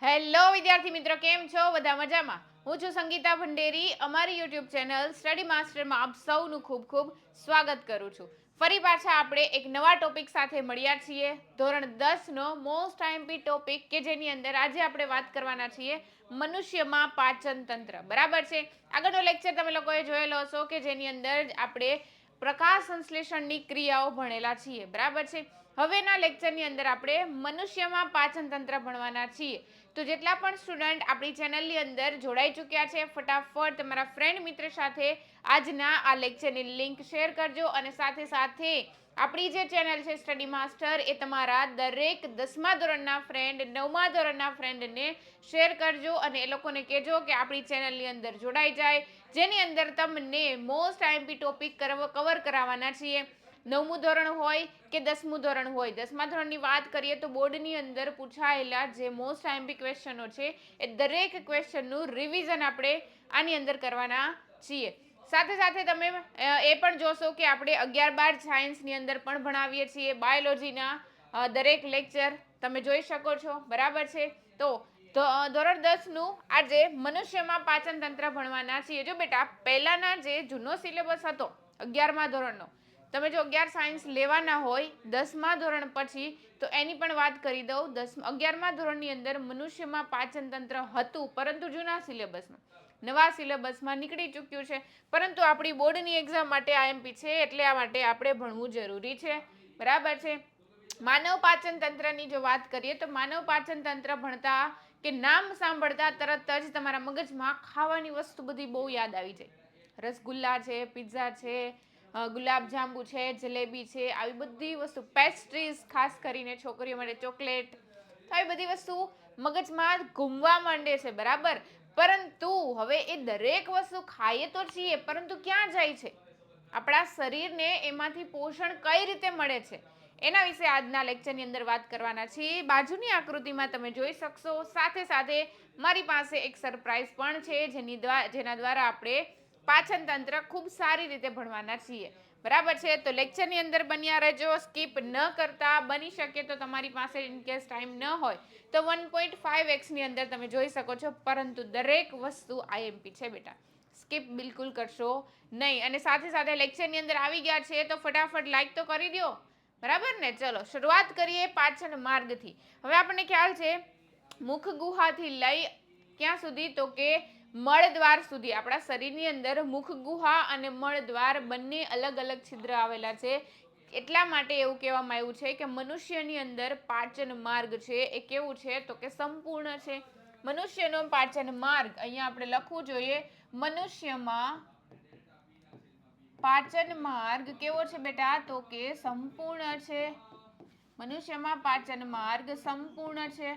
Hello વિદ્યાર્થી મિત્રો, કેમ છો? બધા મજામાં? હું છું સંગીતા ભંડેરી. અમારી યુટ્યુબ ચેનલ સ્ટડી માસ્ટરમાં આપ સૌનું ખૂબ ખૂબ સ્વાગત કરું છું. ફરી પાછા આપણે એક નવા ટોપિક સાથે મળ્યા છીએ. ધોરણ 10નો મોસ્ટ આઈએમપી ટોપિક કે જેની અંદર આજે આપણે વાત કરવાના છીએ મનુષ્યમાં પાચન તંત્ર. બરાબર છે? આગળનો લેક્ચર તમે લોકોએ જોયેલો હશો કે જેની અંદર આપણે પ્રકાશ સંશ્લેષણની ક્રિયાઓ ભણેલા છીએ. બરાબર છે? હવેના લેક્ચરની અંદર આપણે મનુષ્યમાં પાચન તંત્ર ભણવાના છીએ. તો જેટલા પણ સ્ટુડન્ટ આપણી ચેનલની અંદર જોડાઈ ચૂક્યા છે, ફટાફટ તમારા ફ્રેન્ડ મિત્ર સાથે આજના આ લેક્ચરની લિંક શેર કરજો. અને સાથે સાથે આપણી જે ચેનલ છે સ્ટડી માસ્ટર, એ તમારા દરેક 10મા ધોરણના ફ્રેન્ડ, 9મા ધોરણના ફ્રેન્ડને શેર કરજો અને એ લોકોને કહેજો કે આપણી ચેનલની અંદર જોડાઈ જાય, જેની અંદર તમને મોસ્ટ આઈએમપી ટોપિક કવર કરાવવાના છીએ. 9મું ધોરણ હોય કે 10મું ધોરણ હોય. 10મા ધોરણની વાત કરીએ તો બોર્ડની અંદર પૂછાયેલા જે મોસ્ટ આઈએમપી ક્વેશ્ચનો છે એ દરેક ક્વેશ્ચનનું રિવિઝન આપણે આની અંદર કરવાના છીએ. સાથે સાથે તમે એ પણ જોશો કે આપણે 11-12 સાયન્સની અંદર પણ ભણાવીએ છીએ. બાયોલોજીના દરેક લેક્ચર તમે જોઈ શકો છો. બરાબર છે? તો ધોરણ 10નું આજે મનુષ્યમાં પાચન તંત્ર ભણવાના છીએ. જો બેટા, પહેલાના જે જૂનો સિલેબસ હતો 11મા ધોરણનો, તમે જો 11 સાયન્સ લેવાના હોય 10મા ધોરણ પછી, તો એની પણ વાત કરી દઉં. 11મા ધોરણની અંદર મનુષ્યમાં પાચન તંત્ર હતું, પરંતુ જૂના સિલેબસમાં. નવા સિલેબસમાં નીકળી ચૂક્યું છે, પરંતુ આપણી બોર્ડની એક્ઝામ માટે આઈએમપી છે, એટલે આ માટે આપણે ભણવું જરૂરી છે. બરાબર છે? માનવ પાચન તંત્રની જો વાત કરીએ તો માનવ પાચન તંત્ર ભણતા કે નામ સાંભળતા તરત જ તમારા મગજમાં ખાવાની વસ્તુ બધી બહુ યાદ આવી જાય. રસગુલ્લા છે, પિઝા છે, ગુલાબજાંબુ છે, જલેબી છે, આવી બધી વસ્તુ, પેસ્ટ્રીઝ, ખાસ કરીને છોકરીઓ માટે ચોકલેટ, તો આવી બધી વસ્તુ મગજમાં ઘૂમવા માંડે છે. બરાબર? પરંતુ હવે એ દરેક વસ્તુ ખાઈએ તો છીએ, પરંતુ ક્યાં જાય છે? આપણા શરીરને એમાંથી પોષણ કઈ રીતે મળે છે, એના વિશે આજના લેક્ચરની અંદર વાત કરવાના છીએ. બાજુની આકૃતિમાં તમે જોઈ શકશો. સાથે સાથે મારી પાસે એક સરપ્રાઈઝ પણ છે, જેના દ્વારા આપણે પાચન તંત્ર ખૂબ સારી રીતે ભણવાના છીએ. બરાબર છે? તો લેક્ચરની અંદર બન્યા રહેજો, સ્કીપ ન કરતા. બની શકે તો તમારી પાસે ઇનકેસ ટાઈમ ન હોય તો 1.5x ની અંદર તમે જોઈ શકો છો, પરંતુ દરેક વસ્તુ આઈએમપી છે બેટા. સ્કીપ બિલકુલ કરશો નહીં. અને સાથે સાથે લેક્ચરની અંદર આવી ગયા છે તો ફટાફટ લાઈક તો કરી દો. બરાબર ને? ચલો શરૂઆત કરીએ પાચન માર્ગથી. હવે આપણને ખ્યાલ છે મુખ ગુહાથી લઈ ક્યાં સુધી, તો કે મળદ્વાર સુધી. આપણા શરીરની અંદર મુખ ગુહા અને મળદ્વાર બંને અલગ અલગ છિદ્ર આવેલા છે. એટલા માટે એવું કહેવામાં આવ્યું છે કે મનુષ્યની અંદર પાચન માર્ગ છે એ કેવું છે, તો કે સંપૂર્ણ છે. મનુષ્યનો પાચન માર્ગ અહીંયા આપણે લખવું જોઈએ. મનુષ્યમાં પાચન માર્ગ કેવો છે બેટા? તો કે સંપૂર્ણ છે. મનુષ્યમાં પાચન માર્ગ સંપૂર્ણ છે.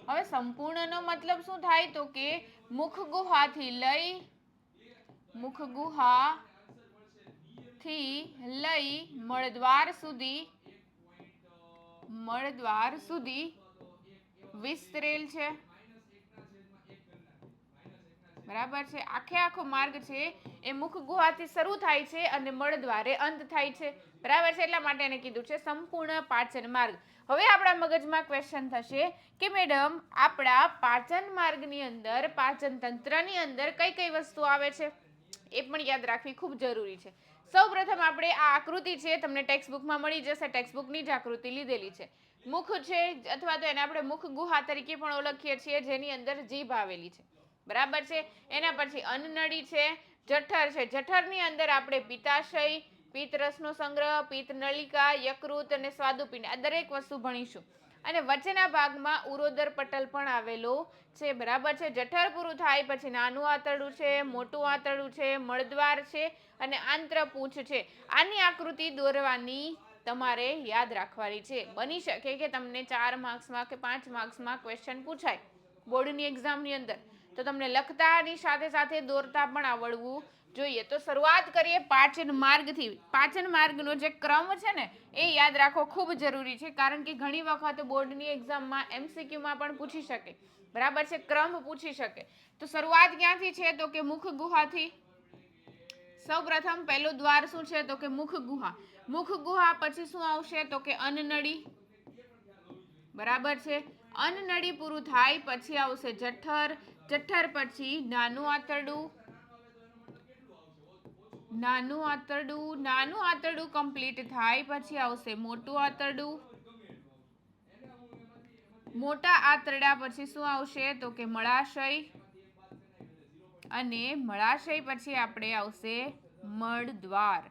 હવે સંપૂર્ણનો મતલબ શું થાય? તો કે મુખ ગુહાથી લઈ મળદ્વાર સુધી વિસ્તરેલ છે. બરાબર છે? આખે આખો માર્ગ છે એ મુખ ગુહાથી શરૂ થાય છે અને મળદ્વારે અંત થાય છે. બરાબર છે? એટલા માટે એને કીધું છે સંપૂર્ણ પાચન માર્ગ. હવે આપણા મગજમાં ક્વેશ્ચન થશે કે મેડમ, આપણા પાચન માર્ગની અંદર, પાચન તંત્રની અંદર કઈ કઈ વસ્તુ આવે છે? એ પણ યાદ રાખવી ખૂબ જરૂરી છે. સૌપ્રથમ આપણે આ આકૃતિ છે, તમને ટેક્સ્ટબુકમાં મળી જશે. ટેક્સ્ટબુકની જ આકૃતિ લીધેલી છે. મુખ છે, અથવા તો એને આપણે મુખ ગુહા તરીકે પણ ઓળખીએ છીએ, જેની અંદર જીભ આવેલી છે. બરાબર છે? એના પછી અન્નનળી છે, જઠર છે. જઠરની અંદર આપણે પિત્તાશય, પિત્તરસનો સંગ્રહ, પિત્ત નલિકા, યકૃત અને સ્વાદુપિંડ, આ દરેક વસ્તુ ભણીશું. અને વચ્ચેના ભાગમાં ઉરોદર પટલ પણ આવેલો છે. બરાબર છે? જઠર પૂરું થાય પછી નાનું આંતરડું છે, મોટું આંતરડું છે, મળદ્વાર છે અને આંત્રપૂંછ છે. આની આકૃતિ દોરવાની તમારે યાદ રાખવાની છે. બની શકે કે તમને 4 માર્ક્સમાં કે 5 માર્ક્સમાં ક્વેશ્ચન પૂછાય બોર્ડની એક્ઝામની અંદર, તો તમને લખતાની સાથે સાથે દોરતા પણ આવડવું જોઈએ. તો શરૂઆત કરીએ પાચન માર્ગથી. પાચન માર્ગનો જે ક્રમ છે ને એ યાદ રાખવો ખૂબ જરૂરી છે, કારણ કે ઘણી વખત બોર્ડની એક્ઝામમાં એમસીક્યુમાં પણ પૂછી શકે. બરાબર છે? ક્રમ પૂછી શકે. તો શરૂઆત ક્યાંથી છે? તો કે મુખ ગુહાથી. સૌપ્રથમ પહેલું દ્વાર શું છે? તો કે મુખ ગુહા. મુખ ગુહા પછી શું આવશે? તો કે અન્નનળી. બરાબર છે? અન્નનળી પૂરું થાય પછી આવશે જઠર, જઠર પછી નાનું આંતરડું, નાનું આંતરડું કમ્પ્લીટ થાય પછી આવશે મોટું આંતરડું, મોટા આંતરડા પછી શું આવશે તો કે મળાશય, અને મળાશય પછી આપણે આવશે મળદ્વાર.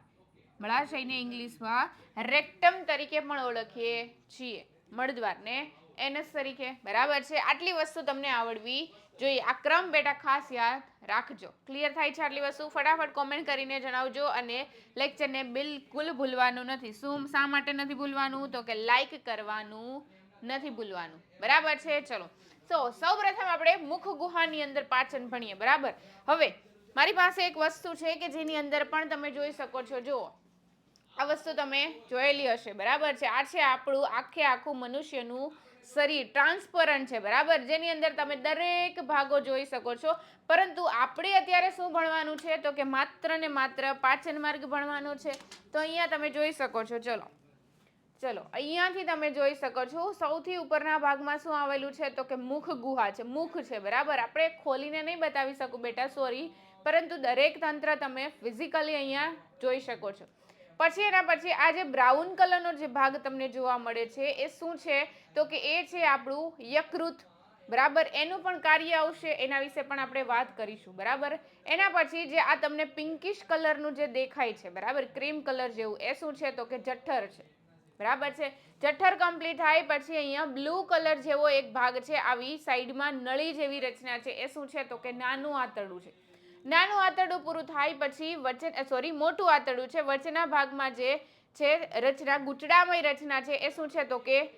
મળાશયને ઇંગ્લિશમાં રેક્ટમ તરીકે પણ ઓળખીએ છીએ, મળદ્વારને એનસ તરીકે. બરાબર છે, આટલી વસ્તુ તમને આવડવી જોઈએ. આ ક્રમ બેટા ખાસ યાદ રાખજો. ક્લિયર થાય છે આટલી વસ્તુ? ફટાફટ કોમેન્ટ કરીને જણાવજો. અને લેક્ચરને બિલકુલ ભૂલવાનું નથી. શું શા માટે નથી ભૂલવાનું? તો કે લાઈક કરવાનું નથી ભૂલવાનું. બરાબર છે, ચલો. તો સૌપ્રથમ આપણે મુખ ગુહાની અંદર પાચન ભણીએ. બરાબર. હવે મારી પાસે એક વસ્તુ છે કે જેની અંદર પણ તમે જોઈ શકો છો. જુઓ, આ વસ્તુ તમે જોયેલી હશે. બરાબર છે, આ છે આપણું આખું મનુષ્યનું શરીર, ટ્રાન્સપરન્ટ છે. બરાબર, જેની અંદર તમે દરેક ભાગો જોઈ શકો છો. પરંતુ આપણે અત્યારે શું ભણવાનું છે તો કે માત્ર ને માત્ર પાચન માર્ગ ભણવાનો છે. તો અહીંયા તમે જોઈ શકો છો. ચલો અહીંયાથી તમે જોઈ શકો છો સૌથી ઉપરના ભાગમાં શું આવેલું છે તો કે મુખ ગુહા છે. મુખ છે. બરાબર, આપણે ખોલીને નહીં બતાવી શકું બેટા, સોરી, પરંતુ દરેક તંત્ર તમે ફિઝિકલી અહીંયા જોઈ શકો છો. પછી એના પછી આ જે બ્રાઉન કલરનો જે ભાગ તમને જોવા મળે છે એ શું છે તો કે એ છે આપણું યકૃત. બરાબર, એનું પણ કાર્ય આવશે, એના વિશે પણ આપણે વાત કરીશું. બરાબર, એના પછી જે આ તમને પિંકિશ કલરનું જે દેખાય છે, બરાબર, ક્રીમ કલર જેવું, એ શું છે તો કે જઠર છે. બરાબર છે, જઠર કમ્પ્લીટ થાય પછી અહીંયા બ્લુ કલર જેવો એક ભાગ છે, આવી સાઈડમાં નળી જેવી રચના છે, એ શું છે તો કે નાનું આંતરડું છે. નાનું આંતરડું પૂરું થાય પછી મોટું આંતરડું છે. વચ્ચેના ભાગમાં જે છે રચના, ગૂંચળામય રચના છે, એ શું છે તો કે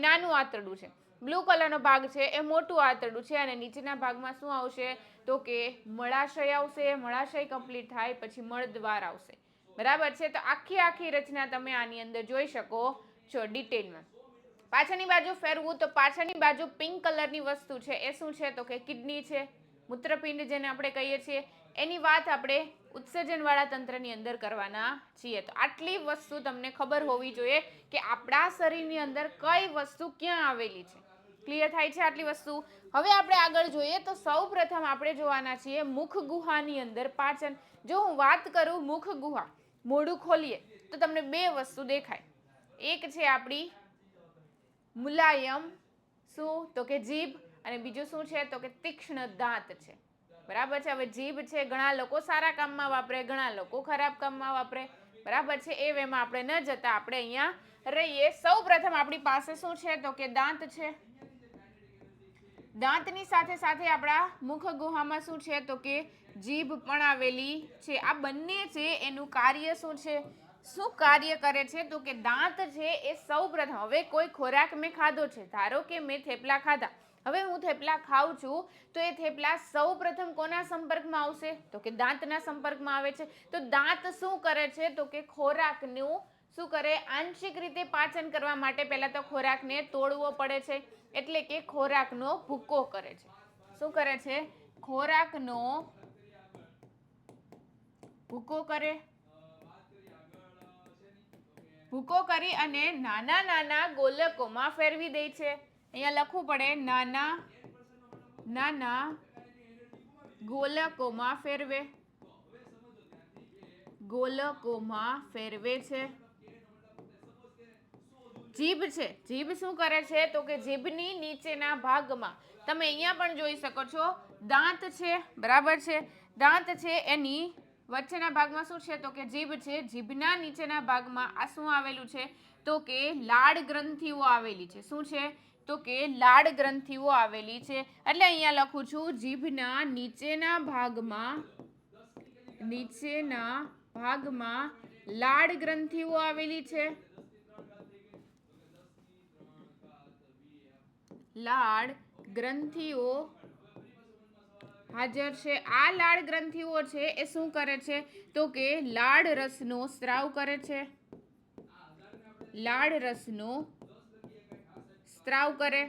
નાનું આંતરડું છે. બ્લુ કલરનો ભાગ છે એ મોટું આંતરડું છે. અને નીચેના ભાગમાં શું આવશે તો કે મળાશય આવશે. મળાશય કમ્પ્લીટ થાય પછી મળદ્વાર આવશે. બરાબર છે, તો આખી રચના તમે આની અંદર જોઈ શકો છો ડિટેલમાં. પાછળની બાજુ ફેરવું તો પાછળની બાજુ પિંક કલરની વસ્તુ છે એ શું છે તો કે કિડની છે, મૂત્રપિંડ જેને આપણે કહીએ છીએ. એની વાત આપણે ઉત્સર્જનવાળા તંત્રની અંદર કરવાના છીએ. તો આટલી વસ્તુ તમને ખબર હોવી જોઈએ કે આપણા શરીરની અંદર કઈ વસ્તુ ક્યાં આવેલી છે. ક્લિયર થાય છે આટલી વસ્તુ? હવે આપણે આગળ જોઈએ તો સૌપ્રથમ આપણે જોવાના છીએ મુખ ગુહાની અંદર પાચન. જો હું વાત કરું મુખ ગુહા, મોઢું ખોલીએ તો તમને બે વસ્તુ દેખાય. એક છે આપણી મુલાયમ શું તો કે જીભ, અને બીજું શું છે તો કે તીક્ષ્ણ દાંત છે. બરાબર છે. હવે જીભ છે, ઘણા લોકો સારા કામમાં વાપરે, ઘણા લોકો ખરાબ કામમાં વાપરે. બરાબર છે, એ વેમાં આપણે ન જતા આપણે અહીંયા રહીએ. સૌપ્રથમ આપણી પાસે શું છે તો કે દાંત છે. દાંતની સાથે સાથે આપણા મુખ ગુહામાં શું છે તો કે જીભ પણ આવેલી છે. આ બંને છે એનું કાર્ય શું છે, શું કાર્ય કરે છે તો કે દાંત છે એ સૌપ્રથમ, હવે કોઈ ખોરાક મેં ખાધો છે, ધારો કે મેં થેપલા ખાધા, હવે હું થેપલા ખાઉં છું તો એ થેપલા સૌપ્રથમ કોના સંપર્કમાં આવશે તો કે દાંતના સંપર્કમાં આવે છે. તો દાંત શું કરે છે તો કે ખોરાકનું શું કરે, આંશિક રીતે પાચન કરવા માટે પહેલા તો ખોરાકને તોડવો પડે છે, એટલે કે ખોરાકનો ભૂકો કરે છે. શું કરે છે? ખોરાકનો ભૂકો કરે. ભૂકો કરી અને નાના નાના ગોલકોમાં ફેરવી દે છે. અહીંયા લખવું પડે, નાના નાના ગોલકોમાં ફેરવે. ગોલકોમાં ફેરવે છે. જીભ છે, જીભ શું કરે છે તો કે જીભની નીચેના ભાગમાં તમે અહીંયા પણ જોઈ શકો છો દાંત છે. બરાબર છે, દાંત છે એની વચ્ચેના ભાગમાં શું છે તો કે જીભ છે. જીભના નીચેના ભાગમાં આ શું આવેલું છે તો કે લાળ ગ્રંથિઓ આવેલી છે. શું છે તો કે લાળ ગ્રંથિઓ આવેલી છે. એટલે અહીંયા લખું છું જીભના નીચેના ભાગમાં લાળ ગ્રંથિઓ આવેલી છે. લાળ ગ્રંથિઓ હાજર છે. આ લાળ ગ્રંથિઓ છે એ શું કરે છે તો કે લાળ રસનો સ્ત્રાવ કરે છે. લાળ રસનો સ્ત્રાવ કરે.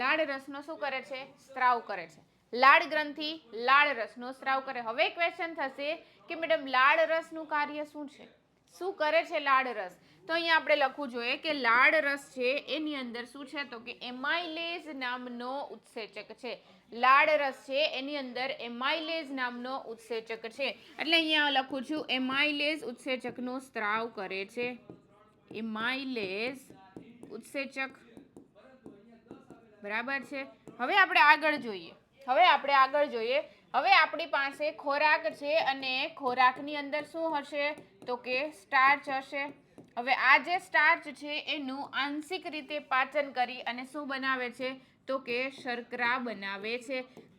લાળ રસનો શું કરે છે? સ્ત્રાવ કરે છે. લાળ ગ્રંથિ લાળ રસનો સ્ત્રાવ કરે. હવે ક્વેશ્ચન થશે કે મેડમ લાળ રસનું કાર્ય શું છે? શું કરે છે લાળ રસ? તો અહીંયા આપણે લખવું જોઈએ કે લાળ રસ છે એની અંદર શું છે તો કે એમાઇલેઝ નામનો ઉત્સેચક છે. લાળ રસ છે એની અંદર એમાઇલેઝ નામનો ઉત્સેચક છે. એટલે અહીંયા લખું છું એમાઇલેઝ ઉત્સેચકનો સ્ત્રાવ કરે છે. એમાઇલેઝ ઉત્સેચક, બરાબર છે. હવે આપણે આગળ જોઈએ. હવે આપણી પાસે ખોરાક છે અને ખોરાકની અંદર શું હશે તો કે સ્ટાર્ચ હશે. હવે આ જે સ્ટાર્ચ છે એનું આંશિક રીતે પાચન કરી અને શું બનાવે છે તો કે શર્કરા બનાવે છે.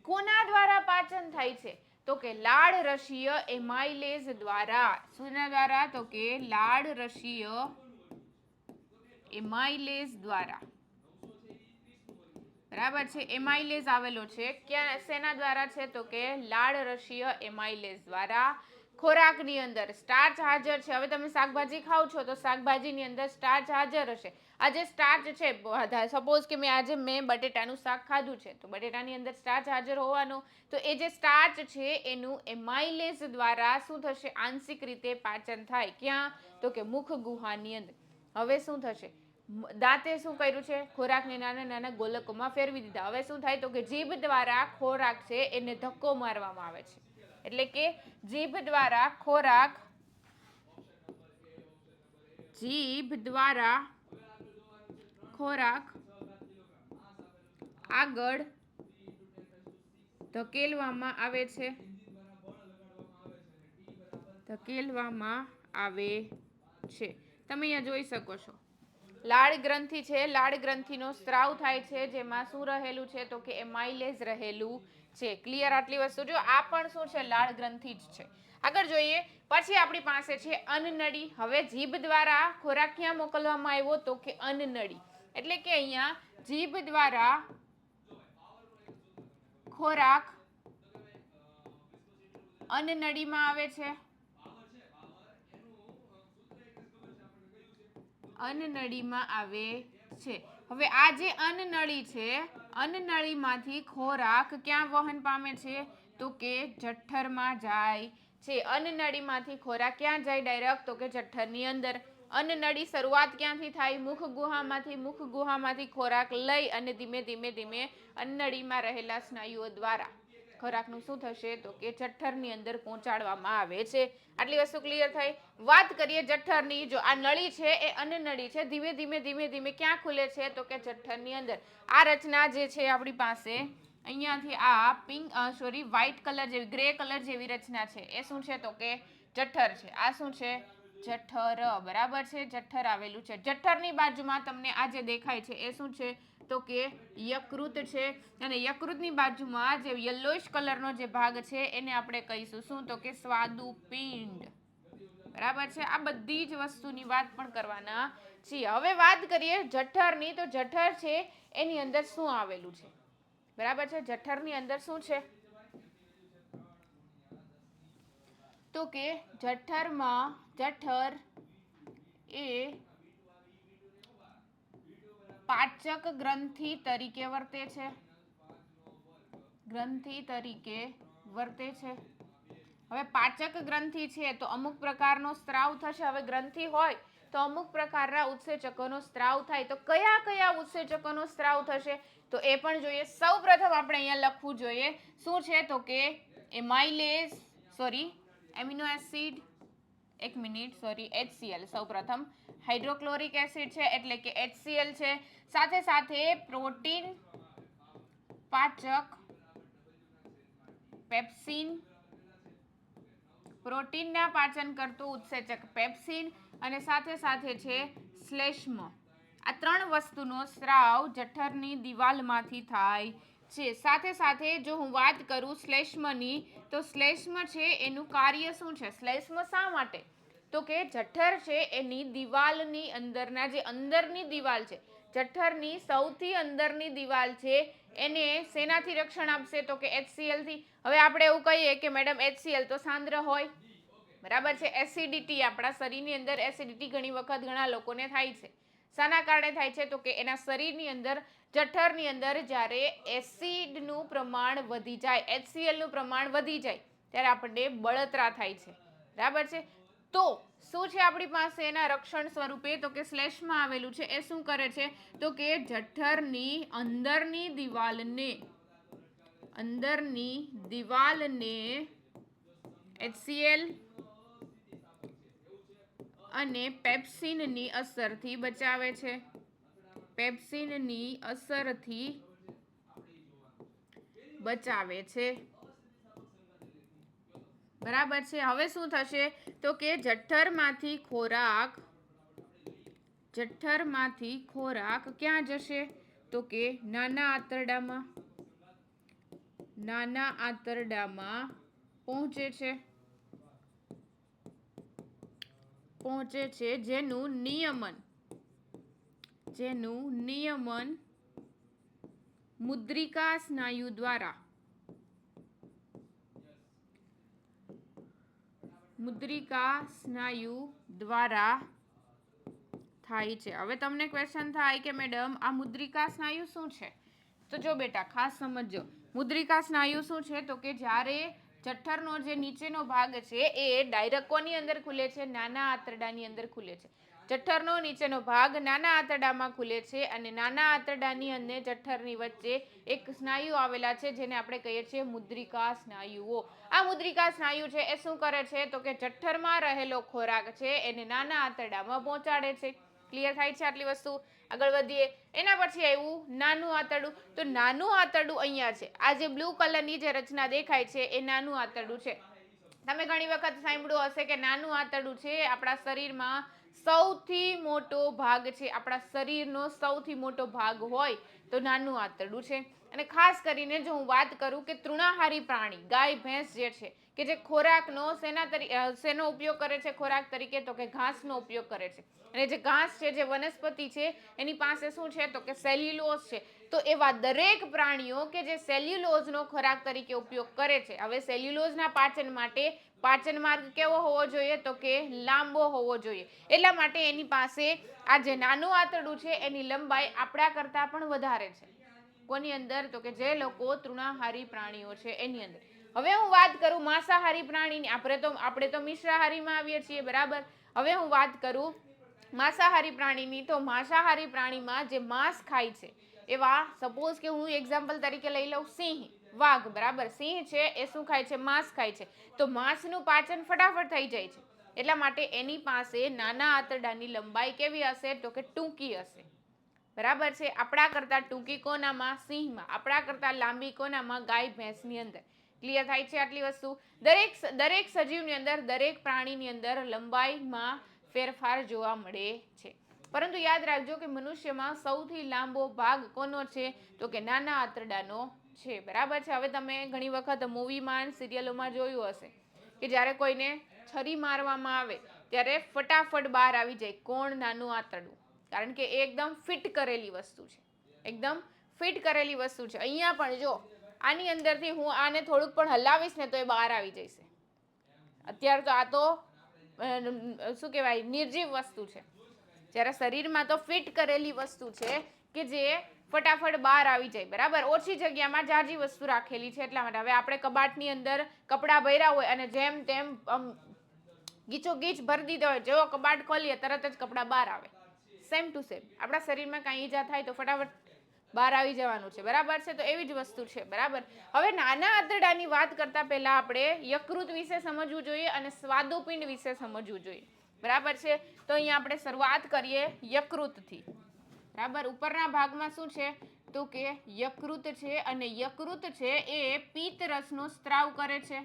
કોના દ્વારા પાચન થાય છે તો કે લાળ રસીય એમાઇલેઝ દ્વારા. શેના દ્વારા તો કે લાળ રસીય એમાઇલેઝ દ્વારા, બરાબર છે. એમાઇલેઝ આવેલો છે ક્યાં, શેના દ્વારા છે તો કે લાળ રસીય એમાઇલેઝ દ્વારા. ખોરાકની અંદર સ્ટાર્ચ હાજર છે. હવે તમે શાકભાજી ખાઓ છો તો શાકભાજીની અંદર સ્ટાર્ચ હાજર હશે. આ જે સ્ટાર્ચ છે, સપોઝ કે મેં બટેટાનું શાક ખાધું છે તો બટેટાની અંદર સ્ટાર્ચ હાજર હોવાનો, તો એ જે સ્ટાર્ચ છે એનું એમાઇલેઝ દ્વારા શું થશે, આંશિક રીતે પાચન થાય. ક્યાં તો કે મુખ ગુહાની અંદર. હવે શું થશે, દાંતે શું કર્યું છે, ખોરાકને નાના નાના ગોલકોમાં ફેરવી દીધા. હવે શું થાય તો કે જીભ દ્વારા ખોરાક છે એને ધક્કો મારવામાં આવે છે. એટલે કે જીભ દ્વારા ખોરાક આગળ ધકેલવામાં આવે છે. તમે અહીંયા જોઈ શકો છો લાળ ગ્રંથિ છે. લાળ ગ્રંથિનો સ્ત્રાવ થાય છે જેમાં શું રહેલું છે તો કે એમાઇલેઝ રહેલું છે. ક્લિયર આટલી વસ્તુ? જો આ પણ શું છે, લાળ ગ્રંથિ જ છે. આગળ જોઈએ. પછી આપણી પાસે છે અન્નનળી. હવે જીભ દ્વારા ખોરાક ક્યાં મોકલવામાં આવ્યો તો કે અન્નનળી. એટલે કે અહીંયા જીભ દ્વારા ખોરાક અન્નનળીમાં આવે છે. અન્નનળીમાં આવે છે. હવે આ જે અન્નનળી છે, અન્નનળીમાંથી ખોરાક ક્યાં વહન પામે છે તો કે જઠરમાં જાય છે. અન્નનળીમાંથી ખોરાક ક્યાં જાય ડાયરેક્ટ તો કે જઠરની અંદર. અન્નનળી શરૂઆત ક્યાંથી થાય, મુખ ગુહામાંથી ખોરાક લઈ અને ધીમે ધીમે અન્નનળીમાં રહેલા સ્નાયુઓ દ્વારા ખોરાકનું શું થશે તો કે જઠરની અંદર પહોંચાડવામાં આવે છે. આટલી વસ્તુ ક્લિયર થઈ? વાત કરીએ જઠરની. જો આ નળી છે એ અન્નનળી છે, ધીમે ધીમે ક્યાં ખુલે છે તો કે જઠરની અંદર. આ રચના જે છે આપણી પાસે અહીંયાથી આ વ્હાઇટ કલર જેવી, ગ્રે કલર જેવી રચના છે એ શું છે તો કે જઠર છે. આ શું છે, જઠર, બરાબર છે. જઠર આવેલું છે. જઠરની બાજુમાં તમને આ જે દેખાય છે એ શું છે તો કે યકૃત છે. અને યકૃતની બાજુમાં જે યલોઇશ કલરનો જે ભાગ છે એને આપણે કહીશું શું તો કે સ્વાદુપિંડ, બરાબર છે. આ બધી જ વસ્તુની વાત પણ કરવાના છીએ. હવે વાત કરીએ જઠરની. તો જઠર છે એની અંદર શું આવેલું છે, બરાબર છે. જઠરની અંદર શું છે તો કે જઠર એ પાચક ગ્રંથિ તરીકે વર્તે છે. હવે પાચક ગ્રંથિ છે તો અમુક પ્રકારનો સ્ત્રાવ થશે. હવે ગ્રંથિ હોય તો અમુક પ્રકારના ઉત્સેચકોનો સ્ત્રાવ થાય. તો કયા ઉત્સેચકોનો સ્ત્રાવ થશે તો એ પણ જોઈએ. સૌપ્રથમ આપણે અહીંયા લખવું જોઈએ શું છે તો કે એમિનો એસિડ, HCl. સૌપ્રથમ હાઇડ્રોક્લોરિક એસિડ છે એટલે કે HCl છે. સાથે સાથે પ્રોટીન પાચક પેપ્સિન, પ્રોટીનના પાચન કરતું ઉત્સેચક પેપ્સિન, અને સાથે છે શ્લેષ્મ. આ ત્રણ વસ્તુનો સ્ત્રાવ જઠરની દિવાલમાંથી થાય છે. સાથે જો હું વાત કરું શ્લેષ્મની, તો શ્લેષ્મ છે એનું કાર્ય શું છે, શ્લેષ્મ શા માટે તો કે જઠર છે એની દિવાલની અંદરના જે અંદરની દિવાલ છે, જઠરની સૌથી અંદરની દિવાલ છે એને શેનાથી રક્ષણ આપશે તો કે HCl થી. હવે આપણે એવું કહીએ કે મેડમ HCl તો સાંદ્ર હોય, બરાબર છે. એસિડિટી, આપણા શરીરની અંદર એસિડિટી ઘણી વખત ઘણા લોકોને થાય છે. શાના કારણે થાય છે તો કે એના શરીરની અંદર, જઠરની અંદર જ્યારે એસિડનું પ્રમાણ વધી જાય, HCl નું પ્રમાણ વધી જાય ત્યારે આપણને બળતરા થાય છે, બરાબર છે. તો શું છે આપણી પાસે એના રક્ષણ સ્વરૂપે તો કે સ્લેશમાં આવેલું છે એ શું કરે છે તો કે જઠરની અંદરની દિવાલને HCl અને પેપ્સિનની અસરથી બચાવે છે. બચાવે છે. બરાબર છે. હવે શું થશે તો કે જઠરમાંથી ખોરાક ક્યાં જશે તો કે નાના આંતરડામાં પહોંચે છે જેનું નિયમન મુદ્રિકા સ્નાયુ દ્વારા થાય છે. હવે તમને ક્વેશ્ચન થાય કે મેડમ આ મુદ્રિકા સ્નાયુ શું છે? તો જો બેટા ખાસ સમજજો. મુદ્રિકા સ્નાયુ શું છે તો કે જ્યારે જઠરનો જે નીચેનો ભાગ છે એ ડાયરેક્ટ કોની અંદર ખુલે છે? નાના આંતરડાની અંદર ખુલે છે. જઠરનો નીચેનો ભાગ નાના આંતરડામાં ખુલે છે અને નાના આંતરડાની અને જઠરની વચ્ચે એક સ્નાયુ આવેલા છે જેને આપણે કહીએ છીએ મુદ્રિકા સ્નાયુઓ. આ મુદ્રિકા સ્નાયુ છે એ શું કરે છે તો કે જઠરમાં રહેલો ખોરાક છે એને નાના આંતરડામાં પહોંચાડે છે. ક્લિયર થાય છે આટલી વસ્તુ? આગળ વધીએ. એના પછી આવ્યું નાનું આંતરડું. તો નાનું આંતરડું અહીંયા છે. આ જે બ્લુ કલરની જે રચના દેખાય છે એ નાનું આંતરડું છે. તમે ઘણી વખત સાંભળ્યું હશે કે નાનું આંતરડું છે આપણા શરીરમાં સૌથી મોટો ભાગ છે. આપણા શરીરનો સૌથી મોટો ભાગ હોય તો નાનું આંતરડું છે. અને ખાસ કરીને જો હું વાત કરું કે તૃણાહારી પ્રાણી ગાય ભેંસ જે છે કે જે ખોરાકનો શેનો ઉપયોગ કરે છે ખોરાક તરીકે તો કે ઘાસનો ઉપયોગ કરે છે. અને જે ઘાસ છે જે વનસ્પતિ છે એની પાસે શું છે તો કે સેલ્યુલોઝ છે. તો એવા દરેક પ્રાણીઓ કે જે સેલ્યુલોઝનો ખોરાક તરીકે ઉપયોગ કરે છે. હવે સેલ્યુલોઝના પાચન માટે પાચન માર્ગ કેવો હોવો જોઈએ તો કે લાંબો હોવો જોઈએ. એટલા માટે એની પાસે આ જે નાનું આંતરડું છે એની લંબાઈ આપણા કરતાં પણ વધારે છે. કોની અંદર તો કે જે લોકો તૃણાહારી પ્રાણીઓ છે એની અંદર. હવે હું વાત કરું માંસાહારી પ્રાણીની. આપણે તો મિશ્રાહારીમાં આવીએ છીએ બરાબર. હવે હું વાત કરું માંસાહારી પ્રાણીની. તો માંસાહારી પ્રાણીમાં જે માંસ ખાય છે એવા સપોઝ કે હું એક્ઝામ્પલ તરીકે લઈ લઉં સિંહ, વાઘ. બરાબર. સિંહ છે એ શું ખાય છે? માંસ ખાય છે. તો માંસનું પાચન ફટાફટ થઈ જાય છે. એટલા માટે એની પાસે નાના આંતરડાની લંબાઈ કેવી હશે તો કે ટૂંકી હશે. બરાબર છે. આપણા કરતાં ટૂંકી કોનામાં? સિંહમાં. આપણા કરતાં લાંબી કોનામાં? ગાય ભેંસની અંદર. ક્લિયર થાય છે આટલી વસ્તુ? દરેક સજીવની અંદર દરેક પ્રાણીની અંદર લંબાઈમાં ફેરફાર જોવા મળે છે. પરંતુ યાદ રાખજો કે મનુષ્યમાં સૌથી લાંબો ભાગ કોનો છે તો કે નાના આંતરડાનો છે. બરાબર છે. હવે તમે ઘણી વખત મૂવીમાં સિરિયલોમાં જોયું હશે કે જ્યારે કોઈને છરી મારવામાં આવે ત્યારે ફટાફટ બહાર આવી જાય. કોણ? નાનું આંતરડું. કારણ કે એ એકદમ ફિટ કરેલી વસ્તુ છે. અહીંયા પણ જો આની અંદરથી હું આને થોડુંક પણ હલાવીશ ને તો એ બહાર આવી જશે. અત્યારે તો આ તો શું કહેવાય નિર્જીવ વસ્તુ છે. જ્યારે શરીરમાં તો ફિટ કરેલી વસ્તુ છે કે જે ફટાફટ બહાર આવી જાય. બરાબર. ઓછી જગ્યામાં જાજી વસ્તુ રાખેલી છે એટલા માટે. હવે આપણે કબાટની અંદર કપડાં ભર્યા હોય અને જેમ તેમ ગીચોગીચ ભરી દીધા હોય, જેવો કબાટ ખોલીએ તરત જ કપડાં બહાર આવે. સેમ ટુ સેમ આપણા શરીરમાં કાંઈ ઈજા થાય તો ફટાફટ બહાર આવી જવાનું છે. બરાબર છે. તો એવી જ વસ્તુ છે. બરાબર. હવે નાના આંતરડાની વાત કરતા પહેલા આપણે યકૃત વિશે સમજવું જોઈએ અને સ્વાદુપિંડ વિશે સમજવું જોઈએ. બરાબર છે. તો અહીંયા આપણે શરૂઆત કરીએ યકૃતથી. બરાબર. ઉપરના ભાગમાં શું છે તો કે યકૃત છે અને યકૃત છે એ પિત્તરસનો સ્ત્રાવ કરે છે.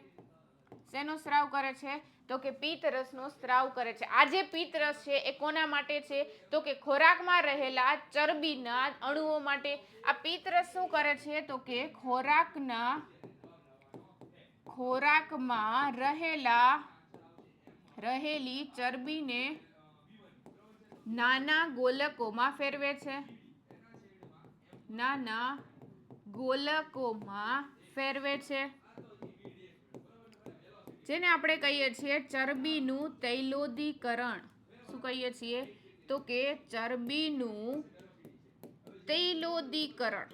શેનો સ્ત્રાવ કરે છે તો કે પિત્તરસનો સ્ત્રાવ કરે છે. આ જે પિત્તરસ છે એ કોના માટે છે તો કે ખોરાકમાં રહેલા ચરબીના અણુઓ માટે. આ પિત્તરસ શું કરે છે તો કે ખોરાકમાં રહેલી ચરબીને નાના ગોલકોમાં ફેરવે છે. જેને આપણે કહીએ છીએ ચરબીનું તૈલોદીકરણ. શું કહીએ છીએ તો કે ચરબીનું તૈલોદીકરણ.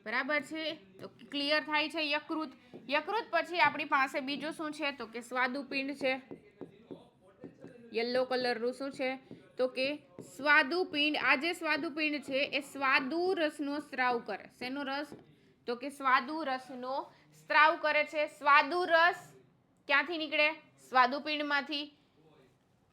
બરાબર છે. તો ક્લિયર થાય છે યકૃત. યકૃત પછી આપણી પાસે બીજું શું છે તો કે સ્વાદુપિંડ છે. યલો કલરનું શું છે તો કે સ્વાદુપિંડ. આ જે સ્વાદુપિંડ છે એ સ્વાદુ રસનો સ્ત્રાવ કરે. શેનો રસ તો કે સ્વાદુ રસનો સ્ત્રાવ કરે છે. સ્વાદુ રસ ક્યાંથી નીકળે સ્વાદુપિંડમાંથી.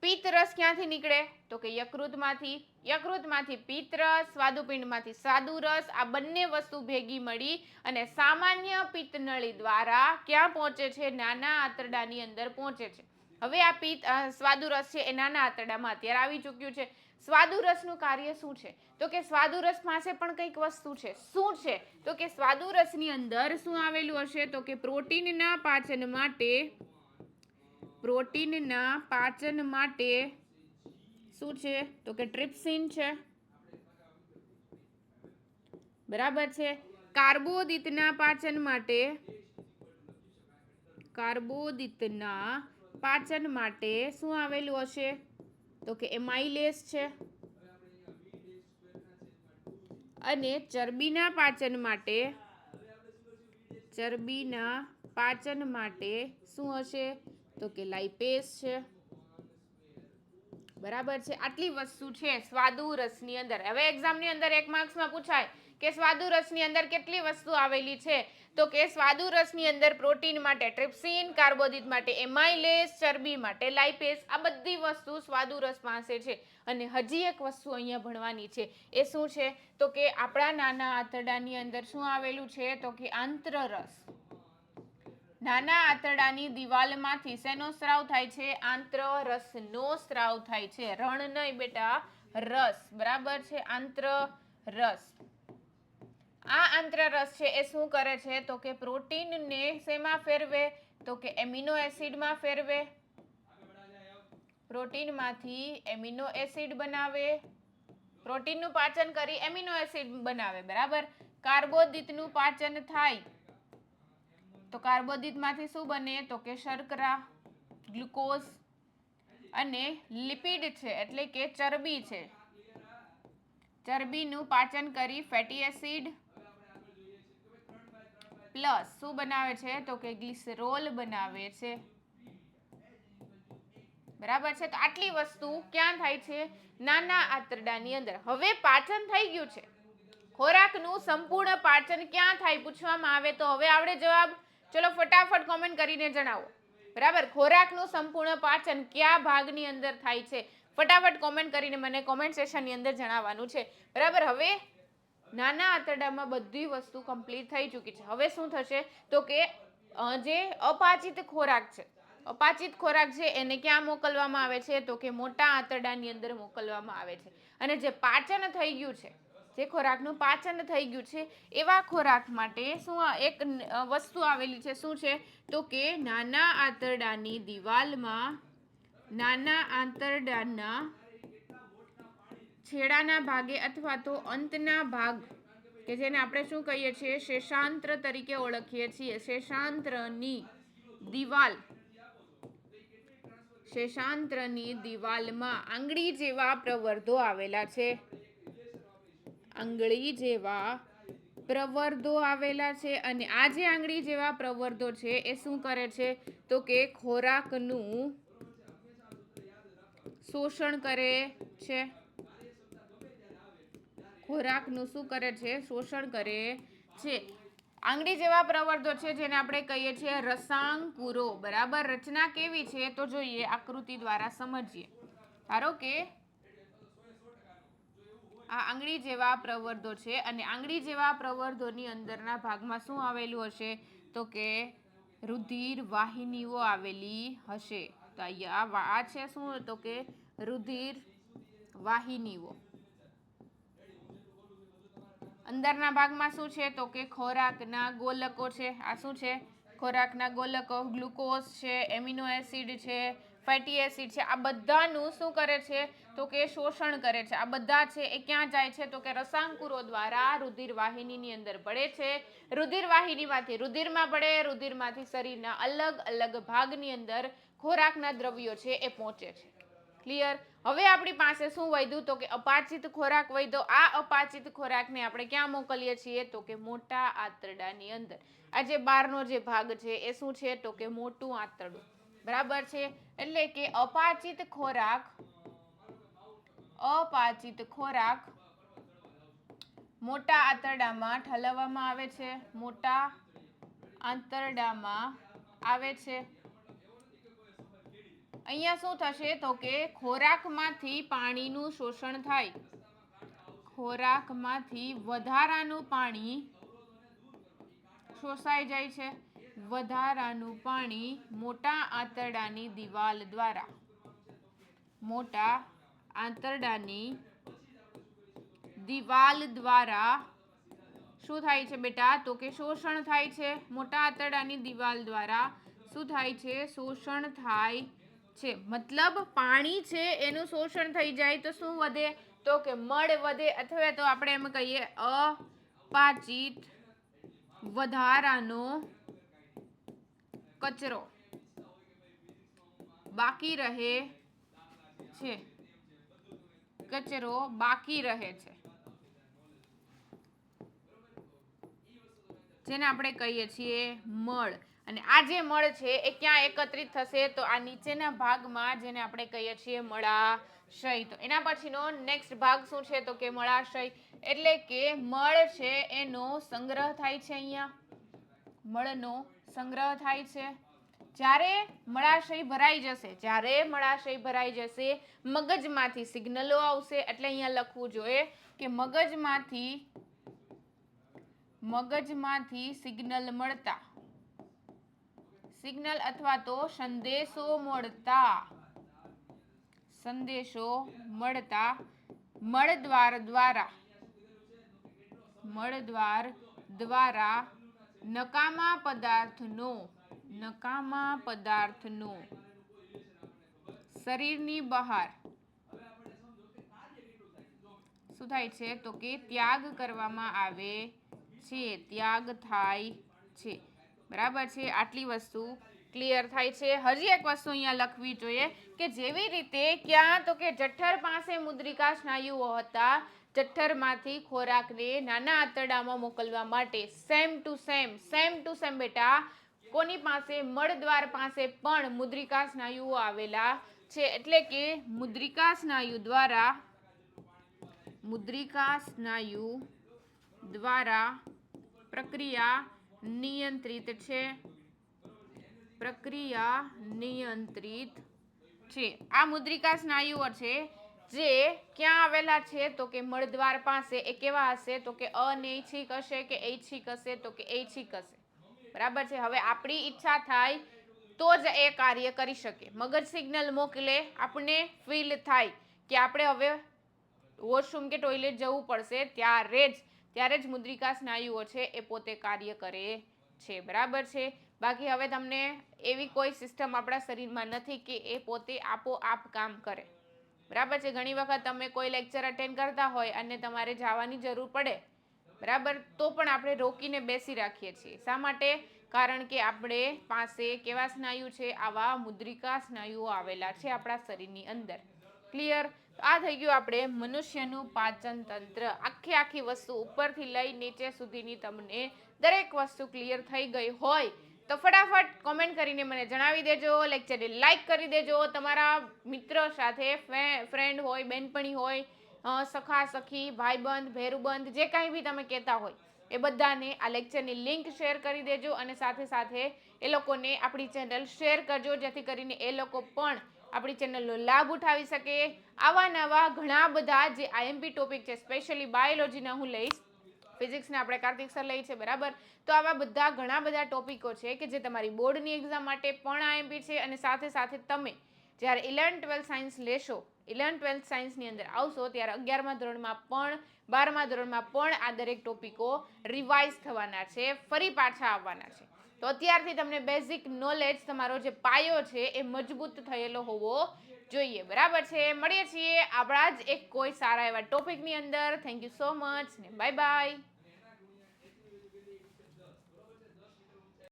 પિત્ત રસ ક્યાંથી નીકળે તો કે યકૃતમાંથી. યકૃતમાંથી પિત્ત રસ, સ્વાદુપિંડમાંથી સ્વાદુ રસ. આ બંને વસ્તુ ભેગી મળી અને સામાન્ય પિત્ત નળી દ્વારા ક્યાં પહોંચે છે નાના આંતરડાની અંદર પહોંચે છે. હવે આ પિત્ત સ્વાદુ રસ છે એ નાના આંતરડામાં અત્યારે આવી ચૂક્યું છે. સ્વાદુ રસનું કાર્ય શું છે તો કે સ્વાદુ રસ પાસે પણ કંઈક વસ્તુ છે. શું છે તો કે સ્વાદુ રસની અંદર શું આવેલું હશે તો કે પ્રોટીનના પાચન માટે શું છે તો કે ટ્રિપ્સિન છે. બરાબર છે. કાર્બોદિતના પાચન માટે શું આવેલું હશે તો કે એમાઇલેસ છે. અને ચરબીના પાચન માટે શું હશે તો કે લાઇપેસ છે. બરાબર છે. આટલી વસ્તુ છે સ્વાદુ રસની અંદર. હવે એક્ઝામની અંદર 1 માર્ક્સમાં પૂછાય કે સ્વાદુ રસની અંદર કેટલી વસ્તુ આવેલી છે તો કે સ્વાદુ રસની અંદર પ્રોટીન માટે ટ્રિપ્સિન, કાર્બોદિત માટે એમાઇલેસ, ચરબી માટે લાઇપેસ. આ બધી વસ્તુ સ્વાદુ રસ પાસે છે. અને હજી એક વસ્તુ અહીંયા ભણવાની છે એ શું છે તો કે આપણા નાના આંતરડાની અંદર શું આવેલું છે તો કે આંત્રરસ. નાના આંતરડાની દિવાલમાંથી શેનો સ્ત્રાવ થાય છે આંત્રરસનો સ્ત્રાવ થાય છે. રણ નહીં બેટા રસ. બરાબર છે. આંત્રરસ. આ આંત્રરસ છે એ શું કરે છે તો કે પ્રોટીનને શેમાં ફેરવે તો કે એમિનો એસિડમાં ફેરવે. પ્રોટીનમાંથી એમિનો એસિડ બનાવે. પ્રોટીનનું પાચન કરી એમિનો એસિડ બનાવે. બરાબર. કાર્બોદિતનું પાચન થાય તો કાર્બોદિતમાંથી શું બને તો કે શર્કરા, ગ્લુકોઝ. અને લિપિડ છે એટલે કે ચરબી છે. ચરબીનું પાચન કરી ફેટી એસિડ પ્લસ શું બનાવે છે તો કે ગ્લિસરોલ બનાવે છે. બરાબર છે. તો આટલી વસ્તુ ક્યાં થાય છે નાના આંતરડાની અંદર. હવે પાચન થઈ ગયું છે. ખોરાકનું સંપૂર્ણ પાચન ક્યાં થાય પૂછવામાં આવે તો હવે આવડે જવાબ. ચલો ફટાફટ કોમેન્ટ કરીને જણાવો. બરાબર. ખોરાકનું સંપૂર્ણ પાચન કયા ભાગની અંદર થાય છે ફટાફટ કોમેન્ટ કરીને મને કોમેન્ટ સેશનની અંદર જણાવવાનું છે. બરાબર. હવે નાના આંતરડામાં બધી વસ્તુ કમ્પ્લીટ થઈ ચૂકી છે. હવે શું થશે તો કે જે અપાચિત ખોરાક છે એને ક્યાં મોકલવામાં આવે છે તો કે મોટા આંતરડાની અંદર મોકલવામાં આવે છે. અને જે પાચન થઈ ગયું છે જે ખોરાકનું પાચન થઈ ગયું છે એવા ખોરાક માટે શું એક વસ્તુ આવેલી છે. શું છે તો કે નાના આંતરડાની દિવાલમાં નાના આંતરડાના છેડાના ભાગે અથવા તો અંતના ભાગ કે જેને આપણે શું કહીએ છીએ શેષાંત્ર તરીકે ઓળખીએ છીએ. શેષાંત્રની દિવાલમાં આંગળી જેવા પ્રવર્ધો આવેલા છે. અને આ જે આંગળી જેવા પ્રવર્ધો છે એ શું કરે છે તો કે ખોરાકનું શોષણ કરે છે. આંગળી જેવા પ્રવર્ધો છે જેને આપણે કહીએ છીએ રસાંકુરો. બરાબર. રચના કેવી છે તો જોઈએ આકૃતિ દ્વારા સમજીએ. ધારો કે આ આંગળી જેવા પ્રવર્ધો છે અને આંગળી જેવા પ્રવર્ધોની અંદરના ભાગમાં શું આવેલું હશે તો કે રુધિર વાહિનીઓ આવેલી હશે. તો આ છે શું તો કે રુધિર વાહિનીઓ. અંદરના ભાગમાં શું છે તો કે ખોરાકના ગોલકો છે. આ શું છે ખોરાકના ગોલકો. ગ્લુકોઝ છે, એમિનો એસિડ છે, ફેટી એસિડ છે. આ બધાનું શું કરે છે તો કે શોષણ કરે છે. આ બધા છે એ ક્યાં જાય છે તો કે રસાંકુરો દ્વારા રુધિર વાહિનીની અંદર ભળે છે. રુધિર વાહિનીમાંથી રુધિરમાં ભળે. રુધિરમાંથી શરીરના અલગ અલગ ભાગની અંદર ખોરાકના દ્રવ્યો છે એ પહોંચે છે. ક્લિયર. હવે આપણી પાસે શું વધ્યું તો કે અપાચિત ખોરાક વધ્યો. આ અપાચિત ખોરાકને આપણે ક્યાં મોકલીએ છીએ તો કે મોટા આંતરડાની અંદર. આ જે બહારનો જે ભાગ છે એ શું છે તો કે મોટું આંતરડું. બરાબર છે. એટલે કે અપાચિત ખોરાક મોટા આંતરડામાં ઠલવવામાં આવે છે. મોટા આંતરડામાં આવે છે. અહીંયા શું થશે તો કે ખોરાકમાંથી પાણીનું શોષણ થાય. ખોરાકમાંથી વધારાનું પાણી શોષાઈ જાય છે. વધારાનું પાણી મોટા આંતરડાની દિવાલ દ્વારા શું થાય છે બેટા તો કે શોષણ થાય છે. મોટા આંતરડાની દિવાલ દ્વારા શું થાય છે? શોષણ થાય છે. મતલબ પાણી છે એનું શોષણ થઈ જાય તો શું વધે તો કે મળ વધે, અથવા તો આપણે એમ કહીએ અપાચિત વધારાનો કચરો બાકી રહે છે. જેને આપણે કહીએ છીએ મળ. અને આ જે મળ છે એ ક્યાં એકત્રિત થશે તો આ નીચેના ભાગમાં, જેને આપણે કહીએ છીએ મળાશય. તો એના પછીનો નેક્સ્ટ ભાગ શું છે તો કે મળાશય. એટલે કે મળ છે એનો સંગ્રહ થાય છે. અહીંયા મળનો સંગ્રહ થાય છે. જ્યારે મળાશય ભરાઈ જશે મગજમાંથી સિગ્નલો આવશે. એટલે અહીંયા લખવું જોઈએ કે મગજમાંથી સિગ્નલ અથવા તો સંદેશો મળતા મળદ્વાર દ્વારા નકામા પદાર્થનો શરીરની બહાર શું થાય છે તો કે ત્યાગ કરવામાં આવે છે. ત્યાગ થાય છે. બરાબર છે. આટલી વસ્તુ ક્લિયર થાય છે. હજી એક વસ્તુ અહીંયા લખવી જોઈએ કે જેવી રીતે ક્યાં તો કે જઠર પાસે મુદ્રિકા સ્નાયુઓ હતા, જઠરમાંથી ખોરાકને નાના આંતરડામાં મોકલવા માટે સેમ ટુ સેમ બેટા કોની પાસે મળદ્વાર પાસે પણ મુદ્રિકા સ્નાયુઓ આવેલા છે. એટલે કે મુદ્રિકા સ્નાયુ દ્વારા પ્રક્રિયા નિયંત્રિત છે. આ મુદ્રિકા સ્નાયુઓ છે જે ક્યાં આવેલા છે તો કે મળદ્વાર પાસે. એ કેવા હશે તો કે અનૈચ્છિક હશે કે ઐચ્છિક હશે તો કે ઐચ્છિક હશે. બરાબર છે. હવે આપણી ઈચ્છા થાય તો જ એ કાર્ય કરી શકે. મગજ સિગ્નલ મોકલે, આપણને ફીલ થાય કે આપણે હવે વોશરૂમ કે ટોયલેટ જવું પડશે, ત્યારે જ મુદ્રિકા સ્નાયુઓ છે એ પોતે કાર્ય કરે છે. બરાબર છે. બાકી હવે તમને એવી કોઈ સિસ્ટમ આપણા શરીરમાં નથી કે એ પોતે આપોઆપ કામ કરે. બરાબર છે. ઘણી વખત તમે કોઈ લેક્ચર અટેન્ડ કરતા હોય અને તમારે જવાની જરૂર પડે, બરાબર, તો પણ આપણે રોકીને બેસી રાખીએ છીએ. શા માટે? કારણ કે આપણે પાસે કેવા સ્નાયુ છે? આવા મુદ્રિકા સ્નાયુઓ આવેલા છે આપણા શરીરની અંદર. ક્લિયર? આ થઈ ગયું આપણે મનુષ્યનું પાચન તંત્ર. આખી વસ્તુ ઉપરથી લઈ નીચે સુધીની તમને દરેક વસ્તુ ક્લિયર થઈ ગઈ હોય તો ફટાફટ કોમેન્ટ કરીને મને જણાવી દેજો. લેક્ચરને લાઈક કરી દેજો. તમારા મિત્ર સાથે, ફ્રેન્ડ હોય, બેનપણી હોય, સખા સખી, ભાઈબંધ, ભેરુબંધ, જે કાંઈ બી તમે કહેતા હોય એ બધાને આ લેક્ચરની લિંક શેર કરી દેજો. અને સાથે એ લોકોને આપણી ચેનલ શેર કરજો, જેથી કરીને એ લોકો પણ આપણી ચેનલનો લાભ ઉઠાવી શકે. આવા નવા ઘણા બધા જે આઈએમપી ટોપિક છે, સ્પેશિયલી બાયોલોજીના હું લઈશ, ફિઝિક્સના આપણે કાર્તિક સર લઈ છે, બરાબર. તો આવા બધા ઘણા બધા ટોપિકો છે કે જે તમારી બોર્ડની એક્ઝામ માટે પણ આઈએમપી છે. અને સાથે તમે જ્યારે 11th-12th સાયન્સ લેશો, 11th-12th સાયન્સની અંદર આવશો ત્યારે 11મા ધોરણમાં પણ, 12મા ધોરણમાં પણ આ દરેક ટોપિકો રિવાઇઝ થવાના છે, ફરી પાછા આવવાના છે. તો અત્યારથી તમને બેઝિક નોલેજ, તમારો જે પાયો છે એ મજબૂત થયેલો હોવો જોઈએ. બરાબર છે. મળીએ છીએ આપણા જ એક કોઈ સારા એવા ટોપિકની અંદર. થેન્ક યુ સો મચ ને બાય બાય.